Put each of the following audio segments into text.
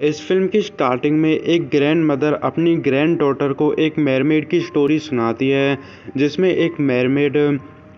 इस फिल्म की स्टार्टिंग में एक ग्रैंड मदर अपनी ग्रैंड डॉटर को एक मेरमेड की स्टोरी सुनाती है, जिसमें एक मेरमेड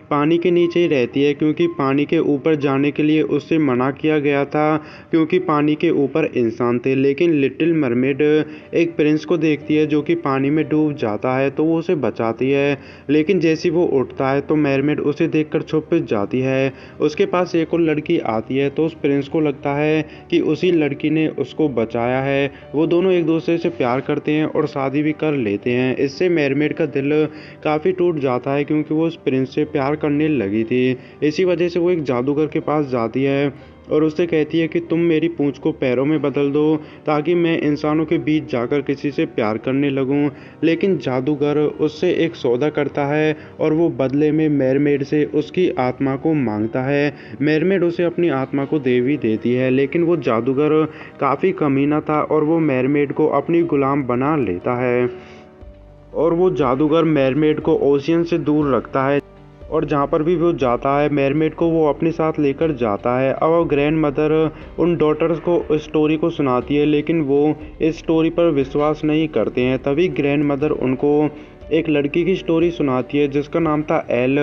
पानी के नीचे ही रहती है क्योंकि पानी के ऊपर जाने के लिए उससे मना किया गया था क्योंकि पानी के ऊपर इंसान थे। लेकिन लिटिल मरमेड एक प्रिंस को देखती है जो कि पानी में डूब जाता है, तो वो उसे बचाती है। लेकिन जैसे वो उठता है तो मेरमेड उसे देखकर छुप जाती है। उसके पास एक और लड़की आती है तो उस प्रिंस को लगता है कि उसी लड़की ने उसको बचाया है। वो दोनों एक दूसरे से प्यार करते हैं और शादी भी कर लेते हैं। इससे मेरमेड का दिल काफ़ी टूट जाता है क्योंकि वो उस प्रिंस से प्यार करने लगी थी। इसी वजह से वो एक जादूगर के पास जाती है और उससे कहती है कि तुम मेरी पूंछ को पैरों में बदल दो ताकि मैं इंसानों के बीच जाकर किसी से प्यार करने लगूं। लेकिन जादूगर उससे एक सौदा करता है और वो बदले में मेरमेड से उसकी आत्मा को मांगता है। मेरमेड उसे अपनी आत्मा को दे भी देती है, लेकिन वो जादूगर काफ़ी कमीना था और वो मेरमेड को अपनी गुलाम बना लेता है। और वो जादूगर मेरमेड को ओशियन से दूर रखता है और जहाँ पर भी वो जाता है मेरमेड को वो अपने साथ लेकर जाता है। अब वो ग्रैंड मदर उन डॉटर्स को इस स्टोरी को सुनाती है, लेकिन वो इस स्टोरी पर विश्वास नहीं करते हैं। तभी ग्रैंड मदर उनको एक लड़की की स्टोरी सुनाती है जिसका नाम था एल,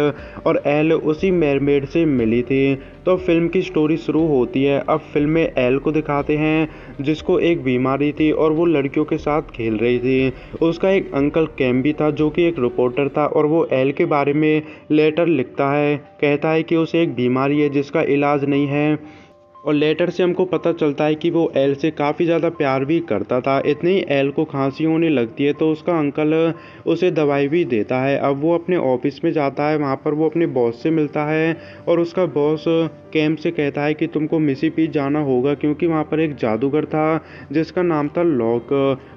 और एल उसी मेरमेड से मिली थी। तो फिल्म की स्टोरी शुरू होती है। अब फिल्म में एल को दिखाते हैं जिसको एक बीमारी थी और वो लड़कियों के साथ खेल रही थी। उसका एक अंकल कैम भी था जो कि एक रिपोर्टर था और वो एल के बारे में लेटर लिखता है, कहता है कि उसे एक बीमारी है जिसका इलाज नहीं है। और लेटर से हमको पता चलता है कि वो एल से काफ़ी ज़्यादा प्यार भी करता था। इतनी ही एल को खांसी होने लगती है तो उसका अंकल उसे दवाई भी देता है। अब वो अपने ऑफिस में जाता है, वहाँ पर वो अपने बॉस से मिलता है और उसका बॉस कैम से कहता है कि तुमको मिसिपी जाना होगा क्योंकि वहाँ पर एक जादूगर था जिसका नाम था लॉक,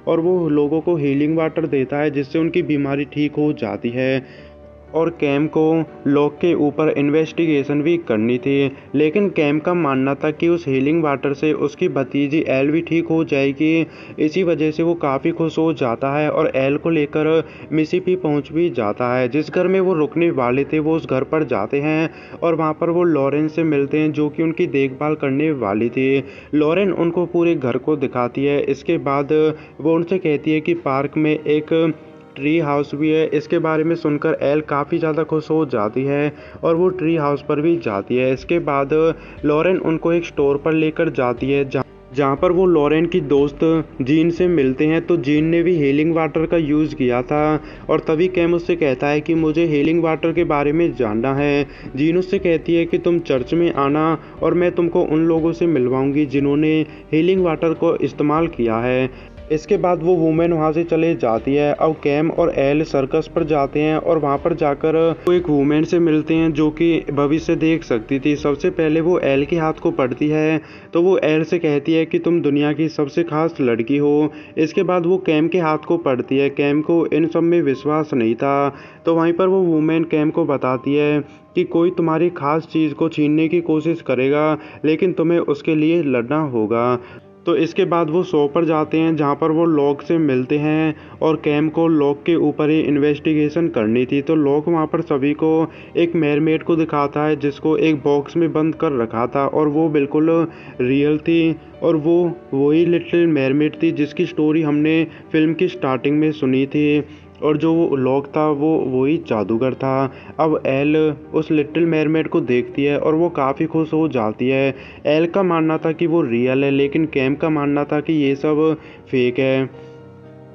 और वो लोगों को हीलिंग वाटर देता है जिससे उनकी बीमारी ठीक हो जाती है। और कैम को लॉक के ऊपर इन्वेस्टिगेशन भी करनी थी, लेकिन कैम का मानना था कि उस हीलिंग वाटर से उसकी भतीजी एल भी ठीक हो जाएगी। इसी वजह से वो काफ़ी खुश हो जाता है और एल को लेकर मिसिपी पहुंच भी जाता है। जिस घर में वो रुकने वाले थे वो उस घर पर जाते हैं और वहां पर वो लॉरेन से मिलते हैं जो कि उनकी देखभाल करने वाली थी। लॉरेन उनको पूरे घर को दिखाती है। इसके बाद वो उनसे कहती है कि पार्क में एक ट्री हाउस भी है। इसके बारे में सुनकर एल काफ़ी ज़्यादा खुश हो जाती है और वो ट्री हाउस पर भी जाती है। इसके बाद लॉरेन उनको एक स्टोर पर लेकर जाती है जहाँ पर वो लॉरेन की दोस्त जीन से मिलते हैं। तो जीन ने भी हीलिंग वाटर का यूज़ किया था और तभी कैम उससे कहता है कि मुझे हीलिंग वाटर के बारे में जानना है। जीन उससे कहती है कि तुम चर्च में आना और मैं तुमको उन लोगों से मिलवाऊंगी जिन्होंने हीलिंग वाटर को इस्तेमाल किया है। इसके बाद वो वुमेन वहाँ से चले जाती है। अब कैम और एल सर्कस पर जाते हैं और वहाँ पर जाकर वो एक वुमेन से मिलते हैं जो कि भविष्य देख सकती थी। सबसे पहले वो एल के हाथ को पढ़ती है तो वो एल से कहती है कि तुम दुनिया की सबसे खास लड़की हो। इसके बाद वो कैम के हाथ को पढ़ती है। कैम को इन सब में विश्वास नहीं था, तो वहीं पर वो वुमेन कैम को बताती है कि कोई तुम्हारी खास चीज़ को छीनने की कोशिश करेगा लेकिन तुम्हें उसके लिए लड़ना होगा। तो इसके बाद वो शो पर जाते हैं जहाँ पर वो लॉक से मिलते हैं और कैम को लॉक के ऊपर ही इन्वेस्टिगेशन करनी थी। तो लॉक वहाँ पर सभी को एक मेरमेड को दिखाता है जिसको एक बॉक्स में बंद कर रखा था और वो बिल्कुल रियल थी और वो वही लिटिल मेरमेड थी जिसकी स्टोरी हमने फिल्म की स्टार्टिंग में सुनी थी। और जो वो लॉक था वो वही जादूगर था। अब एल उस लिटिल मेरमेड को देखती है और वो काफ़ी खुश हो जाती है। एल का मानना था कि वो रियल है, लेकिन कैम का मानना था कि ये सब फेक है।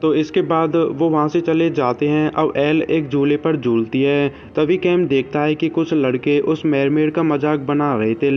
तो इसके बाद वो वहाँ से चले जाते हैं। अब एल एक झूले पर झूलती है, तभी कैम देखता है कि कुछ लड़के उस मेरमेड का मजाक बना रहे थे,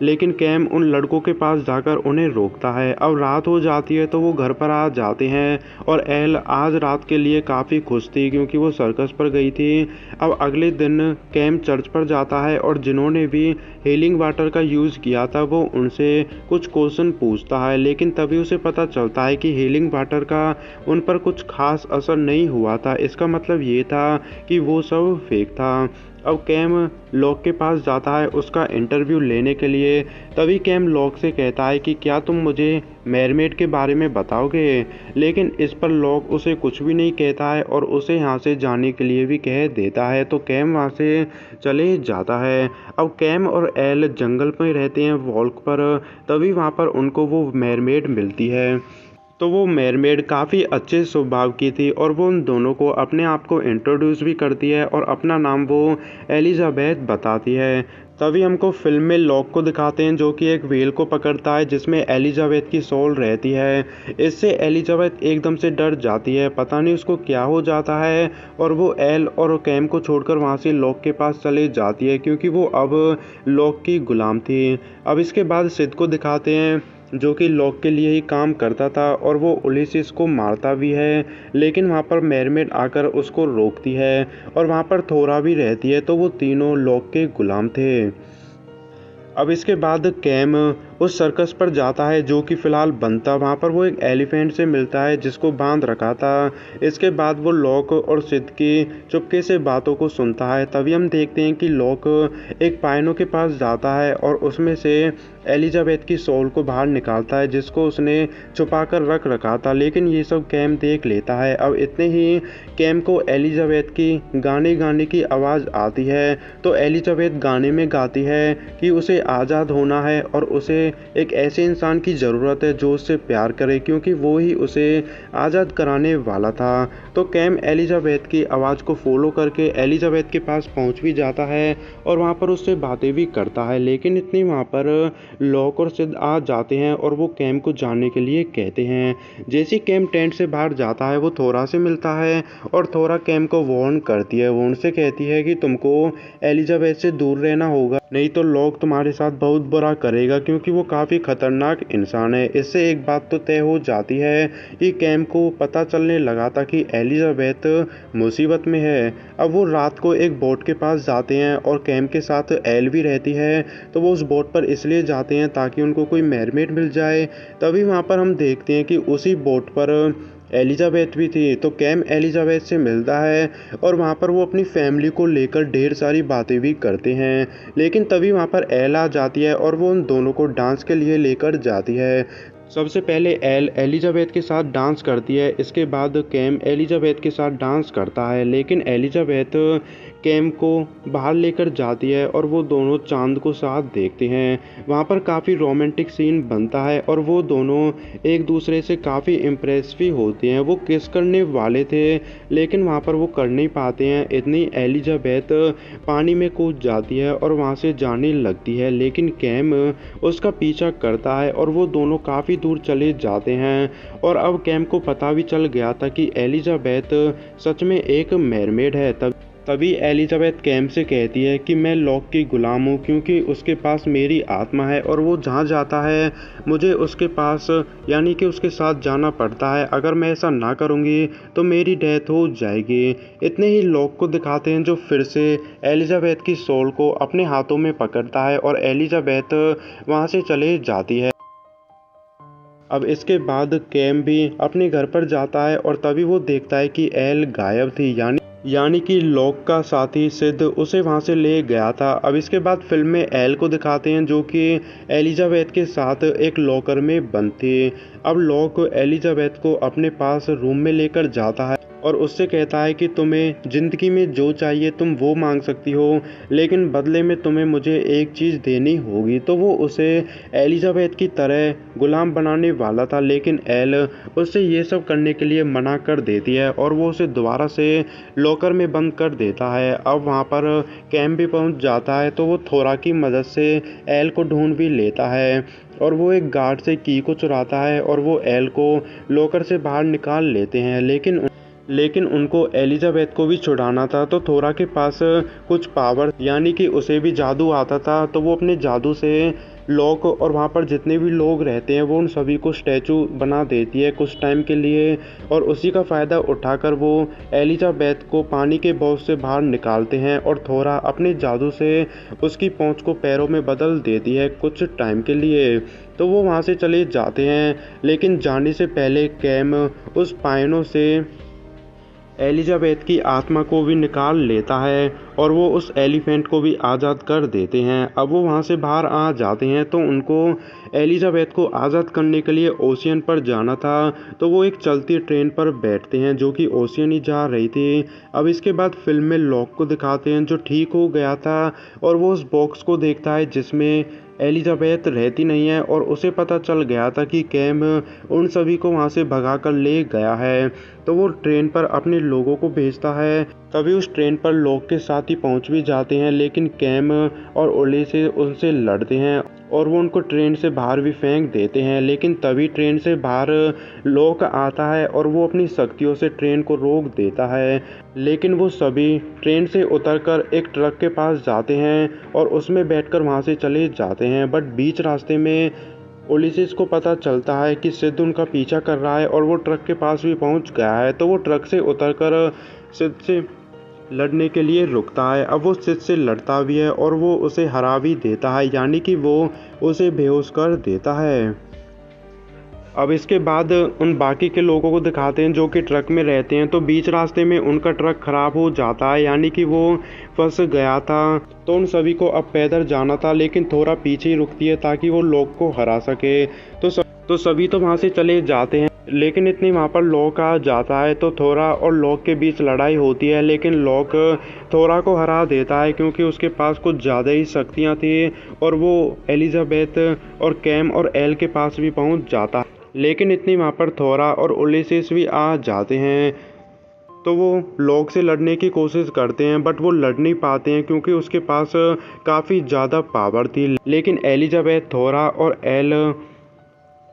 लेकिन कैम उन लड़कों के पास जाकर उन्हें रोकता है। अब रात हो जाती है तो वो घर पर आ जाते हैं और एल आज रात के लिए काफ़ी खुश थी क्योंकि वो सर्कस पर गई थी। अब अगले दिन कैम चर्च पर जाता है और जिन्होंने भी हीलिंग वाटर का यूज़ किया था वो उनसे कुछ क्वेश्चन पूछता है, लेकिन तभी उसे पता चलता है कि हीलिंग वाटर का उन पर कुछ खास असर नहीं हुआ था। इसका मतलब ये था कि वो सब फेक था। अब कैम लॉक के पास जाता है उसका इंटरव्यू लेने के लिए। तभी कैम लॉक से कहता है कि क्या तुम मुझे मेरमेड के बारे में बताओगे, लेकिन इस पर लॉक उसे कुछ भी नहीं कहता है और उसे यहाँ से जाने के लिए भी कह देता है। तो कैम वहाँ से चले जाता है। अब कैम और एल जंगल में रहते हैं वॉल्क पर। तभी वहाँ पर उनको वो मेरमेड मिलती है। तो वो मेरमेड काफ़ी अच्छे स्वभाव की थी और वो उन दोनों को अपने आप को इंट्रोड्यूस भी करती है और अपना नाम वो एलिजाबेथ बताती है। तभी हमको फिल्म में लॉक को दिखाते हैं जो कि एक व्हेल को पकड़ता है जिसमें एलिजाबेथ की सोल रहती है। इससे एलिजाबेथ एकदम से डर जाती है, पता नहीं उसको क्या हो जाता है, और वो एल और कैम को छोड़कर वहाँ से लॉक के पास चले जाती है क्योंकि वो अब लॉक की गुलाम थी। अब इसके बाद सिड को दिखाते हैं जो कि लॉक के लिए ही काम करता था और वो उलिसिस को मारता भी है, लेकिन वहाँ पर मेरमेड आकर उसको रोकती है और वहाँ पर थोरा भी रहती है। तो वो तीनों लॉक के गुलाम थे। अब इसके बाद कैम उस सर्कस पर जाता है जो कि फ़िलहाल बंद था। वहाँ पर वो एक एलिफेंट से मिलता है जिसको बांध रखा था। इसके बाद वो लॉक और सिड की चुपके से बातों को सुनता है। तभी हम देखते हैं कि लॉक एक पाइनो के पास जाता है और उसमें से एलिजाबेथ की सोल को बाहर निकालता है जिसको उसने छुपा कर रख रखा था, लेकिन ये सब कैम देख लेता है। अब इतने ही कैम को एलिजाबेथ की गाने की आवाज़ आती है। तो एलिजाबेथ गाने में गाती है कि उसे आज़ाद होना है और उसे एक ऐसे इंसान की ज़रूरत है जो उससे प्यार करे, क्योंकि वो ही उसे आज़ाद कराने वाला था। तो कैम एलिजाबेथ की आवाज़ को फॉलो करके एलिजाबेथ के पास पहुंच भी जाता है और वहां पर उससे बातें भी करता है, लेकिन इतनी वहां पर लॉक और सिड आ जाते हैं और वो कैम को जाने के लिए कहते हैं। जैसे कैम टेंट से बाहर जाता है वो थोरा से मिलता है और थोरा कैम को वार्न करती है। वो उनसे कहती है कि तुमको एलिजाबेथ से दूर रहना होगा, नहीं तो लॉक तुम्हारे साथ बहुत बुरा करेगा क्योंकि वो काफ़ी खतरनाक इंसान है। इससे एक बात तो तय हो जाती है कि कैम को पता चलने लगा था कि एलिजाबेथ मुसीबत में है। अब वो रात को एक बोट के पास जाते हैं और कैम के साथ एल भी रहती है। तो वो उस बोट पर इसलिए जाते हैं ताकि उनको कोई मेरमेड मिल जाए। तभी वहाँ पर हम देखते हैं कि उसी बोट पर एलिजाबेथ भी थी। तो कैम एलिजाबेथ से मिलता है और वहाँ पर वो अपनी फैमिली को लेकर ढेर सारी बातें भी करते हैं, लेकिन तभी वहाँ पर एल आ जाती है और वो उन दोनों को डांस के लिए लेकर जाती है। सबसे पहले एल एलिजाबेथ के साथ डांस करती है, इसके बाद कैम एलिजाबेथ के साथ डांस करता है, लेकिन एलिजाबेथ कैम को बाहर लेकर जाती है और वो दोनों चांद को साथ देखते हैं। वहाँ पर काफ़ी रोमांटिक सीन बनता है और वो दोनों एक दूसरे से काफ़ी इम्प्रेस भी होते हैं। वो किस करने वाले थे लेकिन वहाँ पर वो कर नहीं पाते हैं। इतनी एलिजाबेथ पानी में कूद जाती है और वहाँ से जाने लगती है, लेकिन कैम उसका पीछा करता है और वो दोनों काफ़ी दूर चले जाते हैं। और अब कैम को पता भी चल गया था कि एलिजाबेथ सच में एक मेरमेड है। तभी एलिजाबेथ कैम से कहती है कि मैं लॉक की गुलाम हूँ क्योंकि उसके पास मेरी आत्मा है और वो जहाँ जाता है मुझे उसके पास यानी कि उसके साथ जाना पड़ता है। अगर मैं ऐसा ना करूँगी तो मेरी डेथ हो जाएगी। इतने ही लॉक को दिखाते हैं जो फिर से एलिजाबेथ की सोल को अपने हाथों में पकड़ता है और एलिजाबेथ वहाँ से चले जाती है। अब इसके बाद कैम भी अपने घर पर जाता है और तभी वो देखता है कि एल गायब थी, यानी कि लॉक का साथी सिड उसे वहां से ले गया था। अब इसके बाद फिल्म में एल को दिखाते हैं जो कि एलिजाबेथ के साथ एक लॉकर में बंद थी। अब लॉक एलिजाबेथ को अपने पास रूम में लेकर जाता है और उससे कहता है कि तुम्हें ज़िंदगी में जो चाहिए तुम वो मांग सकती हो, लेकिन बदले में तुम्हें मुझे एक चीज़ देनी होगी। तो वो उसे एलिजाबेथ की तरह गुलाम बनाने वाला था, लेकिन एल उससे ये सब करने के लिए मना कर देती है और वो उसे दोबारा से लॉकर में बंद कर देता है। अब वहाँ पर कैम भी पहुँच जाता है तो वो थोरा की मदद से एल को ढूंढ भी लेता है और वो एक गार्ड से की को चुराता है और वो एल को लॉकर से बाहर निकाल लेते हैं। लेकिन उनको एलिजाबेथ को भी छुड़ाना था। तो थोरा के पास कुछ पावर यानी कि उसे भी जादू आता था, तो वो अपने जादू से लॉक और वहाँ पर जितने भी लोग रहते हैं वो उन सभी को स्टैचू बना देती है कुछ टाइम के लिए, और उसी का फ़ायदा उठाकर वो एलिजाबेथ को पानी के बॉक्स से बाहर निकालते हैं और थोरा अपने जादू से उसकी पहुँच को पैरों में बदल देती है कुछ टाइम के लिए। तो वो वहाँ से चले जाते हैं, लेकिन जाने से पहले कैम उस पाइनो से एलिजाबेथ की आत्मा को भी निकाल लेता है और वो उस एलिफेंट को भी आज़ाद कर देते हैं। अब वो वहाँ से बाहर आ जाते हैं तो उनको एलिजाबेथ को आज़ाद करने के लिए ओशियन पर जाना था, तो वो एक चलती ट्रेन पर बैठते हैं जो कि ओशियन ही जा रही थी। अब इसके बाद फिल्म में लॉक को दिखाते हैं जो ठीक हो गया था और वो उस बॉक्स को देखता है जिसमें एलिजाबेथ रहती नहीं है और उसे पता चल गया था कि कैम उन सभी को वहाँ से भगा कर ले गया है। तो वो ट्रेन पर अपने लोगों को भेजता है। तभी उस ट्रेन पर लॉक के साथ ही पहुँच भी जाते हैं, लेकिन कैम और उलिसेस उनसे लड़ते हैं और वो उनको ट्रेन से बाहर भी फेंक देते हैं। लेकिन तभी ट्रेन से बाहर लॉक आता है और वो अपनी शक्तियों से ट्रेन को रोक देता है। लेकिन वो सभी ट्रेन से उतरकर एक ट्रक के पास जाते हैं और उसमें बैठकर वहाँ से चले जाते हैं। बट बीच रास्ते में उलिसेस को पता चलता है कि सिड उनका पीछा कर रहा है और वो ट्रक के पास भी पहुँच गया है। तो वो ट्रक से उतरकर सिड से लड़ने के लिए रुकता है। अब वो सिड से लड़ता भी है और वो उसे हरा भी देता है, यानी कि वो उसे बेहोश कर देता है। अब इसके बाद उन बाकी के लोगों को दिखाते हैं जो कि ट्रक में रहते हैं। तो बीच रास्ते में उनका ट्रक खराब हो जाता है, यानी कि वो फंस गया था। तो उन सभी को अब पैदल जाना था, लेकिन थोड़ा पीछे ही रुकती है ताकि वो लॉक को हरा सके। तो सभी तो वहाँ से चले जाते हैं, लेकिन इतनी वहाँ पर लॉक आ जाता है। तो थोरा और लॉक के बीच लड़ाई होती है, लेकिन लॉक थोरा को हरा देता है क्योंकि उसके पास कुछ ज़्यादा ही शक्तियाँ थी और वो एलिजाबेथ और कैम और एल के पास भी पहुँच जाता है। लेकिन इतनी वहाँ पर थोरा और उलिसेस भी आ जाते हैं। तो वो लॉक से लड़ने की कोशिश करते हैं, बट वो लड़ नहीं पाते हैं क्योंकि उसके पास काफ़ी ज़्यादा पावर थी। लेकिन एलिजाबेथ, थोरा और एल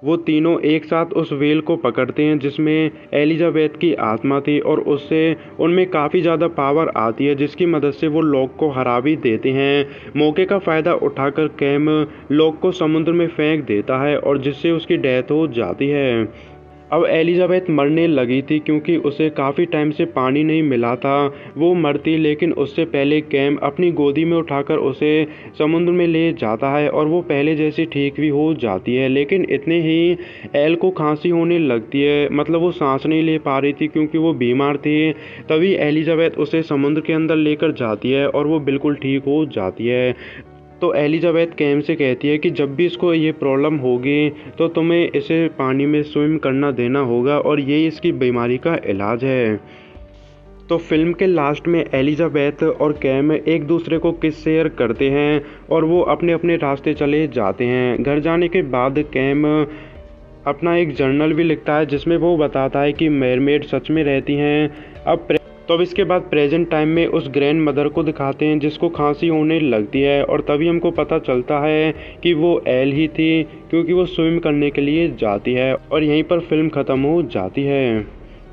वो तीनों एक साथ उस व्हेल को पकड़ते हैं जिसमें एलिजाबेथ की आत्मा थी और उससे उनमें काफ़ी ज़्यादा पावर आती है, जिसकी मदद से वो लॉक को हरा भी देते हैं। मौके का फ़ायदा उठाकर कैम लॉक को समुद्र में फेंक देता है और जिससे उसकी डेथ हो जाती है। अब एलिजाबेथ मरने लगी थी क्योंकि उसे काफ़ी टाइम से पानी नहीं मिला था। वो मरती, लेकिन उससे पहले कैम अपनी गोदी में उठाकर उसे समुद्र में ले जाता है और वो पहले जैसी ठीक भी हो जाती है। लेकिन इतने ही एल को खांसी होने लगती है, मतलब वो सांस नहीं ले पा रही थी क्योंकि वो बीमार थी। तभी एलिजाबेथ उसे समुद्र के अंदर लेकर जाती है और वो बिल्कुल ठीक हो जाती है। तो एलिजाबेथ कैम से कहती है कि जब भी इसको ये प्रॉब्लम होगी तो तुम्हें इसे पानी में स्विम करना देना होगा और ये इसकी बीमारी का इलाज है। तो फिल्म के लास्ट में एलिजाबेथ और कैम एक दूसरे को किस शेयर करते हैं और वो अपने अपने रास्ते चले जाते हैं। घर जाने के बाद कैम अपना एक जर्नल भी लिखता है जिसमें वो बताता है कि मरमेड सच में रहती हैं। अब इसके बाद प्रेजेंट टाइम में उस ग्रैंड मदर को दिखाते हैं जिसको खांसी होने लगती है और तभी हमको पता चलता है कि वो एल ही थी क्योंकि वो स्विम करने के लिए जाती है और यहीं पर फिल्म ख़त्म हो जाती है।